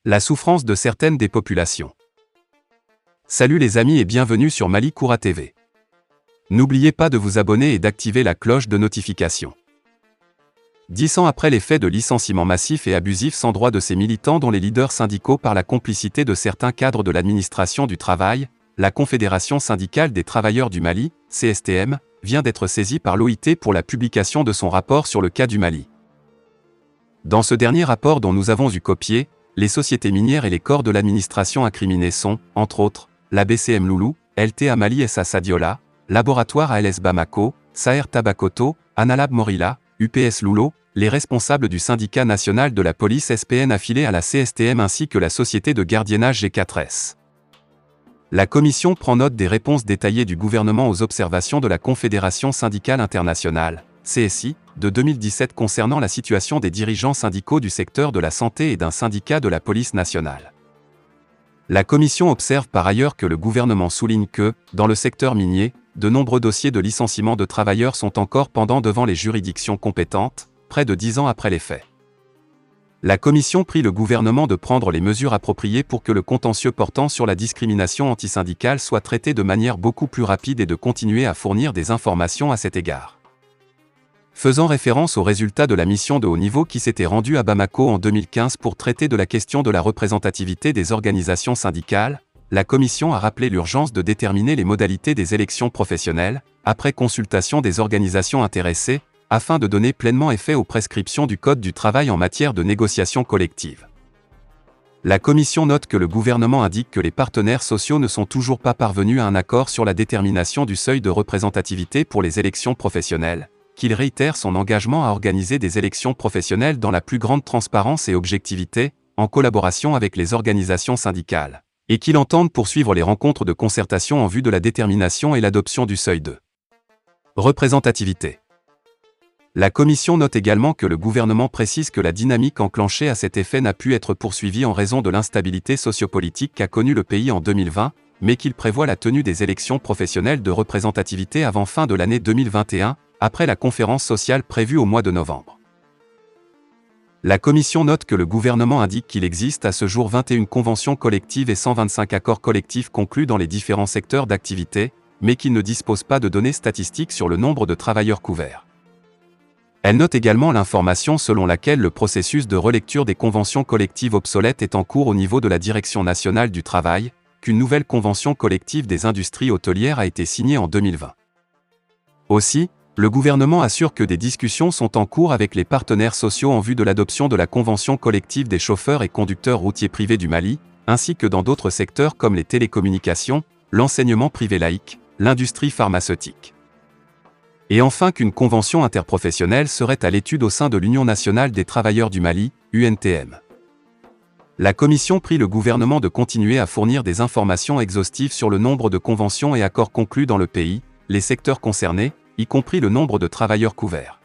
La souffrance de certaines des populations. Salut les amis et bienvenue sur Mali Koura TV. N'oubliez pas de vous abonner et d'activer la cloche de notification. 10 ans après les faits de licenciement massif et abusif sans droit de ces militants dont les leaders syndicaux par la complicité de certains cadres de l'administration du travail, la Confédération syndicale des travailleurs du Mali, CSTM, vient d'être saisie par l'OIT pour la publication de son rapport sur le cas du Mali. Dans ce dernier rapport dont nous avons eu copié, les sociétés minières et les corps de l'administration incriminés sont, entre autres, la BCM Loulou, LTA Mali SA Sadiola, Laboratoire ALS Bamako, Saher Tabakoto, Analab Morila, UPS Loulo, les responsables du syndicat national de la police SPN affilié à la CSTM ainsi que la société de gardiennage G4S. La Commission prend note des réponses détaillées du gouvernement aux observations de la Confédération syndicale internationale, CSI, de 2017 concernant la situation des dirigeants syndicaux du secteur de la santé et d'un syndicat de la police nationale. La Commission observe par ailleurs que le gouvernement souligne que, dans le secteur minier, de nombreux dossiers de licenciement de travailleurs sont encore pendants devant les juridictions compétentes, près de 10 ans après les faits. La Commission prie le gouvernement de prendre les mesures appropriées pour que le contentieux portant sur la discrimination antisyndicale soit traité de manière beaucoup plus rapide et de continuer à fournir des informations à cet égard. Faisant référence aux résultats de la mission de haut niveau qui s'était rendue à Bamako en 2015 pour traiter de la question de la représentativité des organisations syndicales, la Commission a rappelé l'urgence de déterminer les modalités des élections professionnelles, après consultation des organisations intéressées, afin de donner pleinement effet aux prescriptions du Code du travail en matière de négociation collective. La Commission note que le gouvernement indique que les partenaires sociaux ne sont toujours pas parvenus à un accord sur la détermination du seuil de représentativité pour les élections professionnelles, qu'il réitère son engagement à organiser des élections professionnelles dans la plus grande transparence et objectivité, en collaboration avec les organisations syndicales, et qu'il entende poursuivre les rencontres de concertation en vue de la détermination et l'adoption du seuil de représentativité. La Commission note également que le gouvernement précise que la dynamique enclenchée à cet effet n'a pu être poursuivie en raison de l'instabilité sociopolitique qu'a connue le pays en 2020, mais qu'il prévoit la tenue des élections professionnelles de représentativité avant fin de l'année 2021, après la conférence sociale prévue au mois de novembre. La Commission note que le gouvernement indique qu'il existe à ce jour 21 conventions collectives et 125 accords collectifs conclus dans les différents secteurs d'activité, mais qu'il ne dispose pas de données statistiques sur le nombre de travailleurs couverts. Elle note également l'information selon laquelle le processus de relecture des conventions collectives obsolètes est en cours au niveau de la Direction nationale du travail, qu'une nouvelle convention collective des industries hôtelières a été signée en 2020. Aussi, le gouvernement assure que des discussions sont en cours avec les partenaires sociaux en vue de l'adoption de la convention collective des chauffeurs et conducteurs routiers privés du Mali, ainsi que dans d'autres secteurs comme les télécommunications, l'enseignement privé laïque, l'industrie pharmaceutique. Et enfin qu'une convention interprofessionnelle serait à l'étude au sein de l'Union nationale des travailleurs du Mali, UNTM. La Commission prie le gouvernement de continuer à fournir des informations exhaustives sur le nombre de conventions et accords conclus dans le pays, les secteurs concernés, y compris le nombre de travailleurs couverts.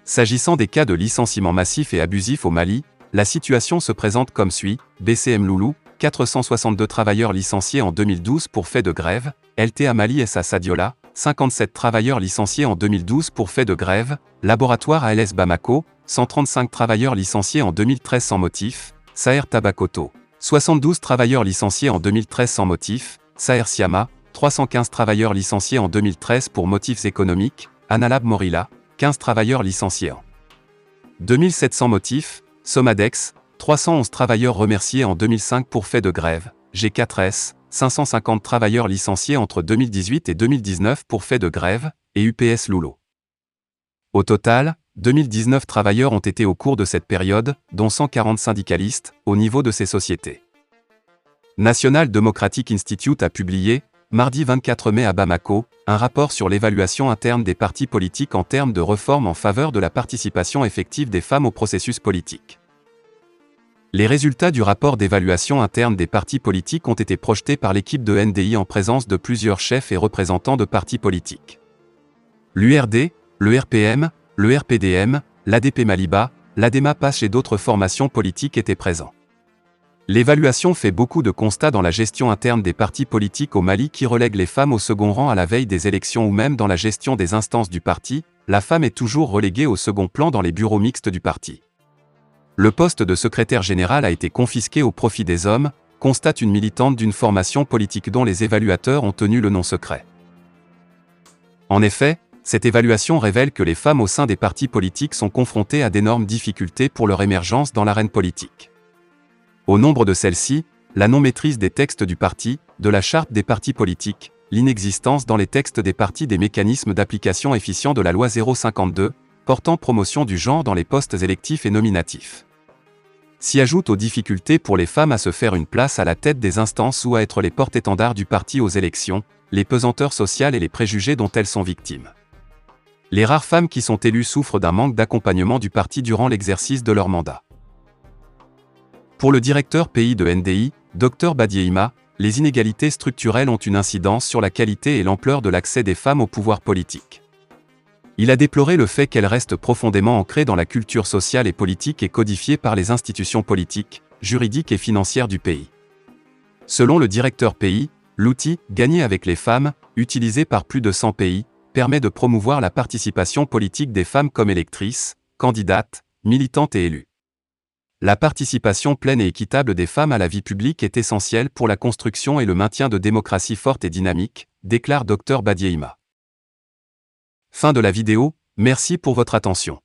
S'agissant des cas de licenciement massif et abusif au Mali, la situation se présente comme suit: BCM Loulou, 462 travailleurs licenciés en 2012 pour fait de grève, LTA Mali SA Sadiola, 57 travailleurs licenciés en 2012 pour fait de grève, Laboratoire ALS Bamako, 135 travailleurs licenciés en 2013 sans motif, Saher Tabakoto, 72 travailleurs licenciés en 2013 sans motif, Saher Siama, 315 travailleurs licenciés en 2013 pour motifs économiques, Analab Morila, 15 travailleurs licenciés en 2700 motifs, Somadex, 311 travailleurs remerciés en 2005 pour fait de grève, G4S, 550 travailleurs licenciés entre 2018 et 2019 pour fait de grève, et UPS Loulo. Au total, 2019 travailleurs ont été au cours de cette période, dont 140 syndicalistes, au niveau de ces sociétés. National Democratic Institute a publié, mardi 24 mai à Bamako, un rapport sur l'évaluation interne des partis politiques en termes de réforme en faveur de la participation effective des femmes au processus politique. Les résultats du rapport d'évaluation interne des partis politiques ont été projetés par l'équipe de NDI en présence de plusieurs chefs et représentants de partis politiques. L'URD, le RPM, le RPDM, l'ADP Maliba, l'ADEMA PACH et d'autres formations politiques étaient présents. L'évaluation fait beaucoup de constats dans la gestion interne des partis politiques au Mali qui relègue les femmes au second rang à la veille des élections ou même dans la gestion des instances du parti, la femme est toujours reléguée au second plan dans les bureaux mixtes du parti. Le poste de secrétaire général a été confisqué au profit des hommes, constate une militante d'une formation politique dont les évaluateurs ont tenu le nom secret. En effet, cette évaluation révèle que les femmes au sein des partis politiques sont confrontées à d'énormes difficultés pour leur émergence dans l'arène politique. Au nombre de celles-ci, la non-maîtrise des textes du parti, de la charte des partis politiques, l'inexistence dans les textes des partis des mécanismes d'application efficients de la loi 052, portant promotion du genre dans les postes électifs et nominatifs. S'y ajoutent aux difficultés pour les femmes à se faire une place à la tête des instances ou à être les porte-étendards du parti aux élections, les pesanteurs sociales et les préjugés dont elles sont victimes. Les rares femmes qui sont élues souffrent d'un manque d'accompagnement du parti durant l'exercice de leur mandat. Pour le directeur pays de NDI, Dr Badiéima, les inégalités structurelles ont une incidence sur la qualité et l'ampleur de l'accès des femmes au pouvoir politique. Il a déploré le fait qu'elles restent profondément ancrées dans la culture sociale et politique et codifiées par les institutions politiques, juridiques et financières du pays. Selon le directeur pays, l'outil « Gagner avec les femmes », utilisé par plus de 100 pays, permet de promouvoir la participation politique des femmes comme électrices, candidates, militantes et élues. La participation pleine et équitable des femmes à la vie publique est essentielle pour la construction et le maintien de démocraties fortes et dynamiques, déclare Dr Badiéima. Fin de la vidéo, merci pour votre attention.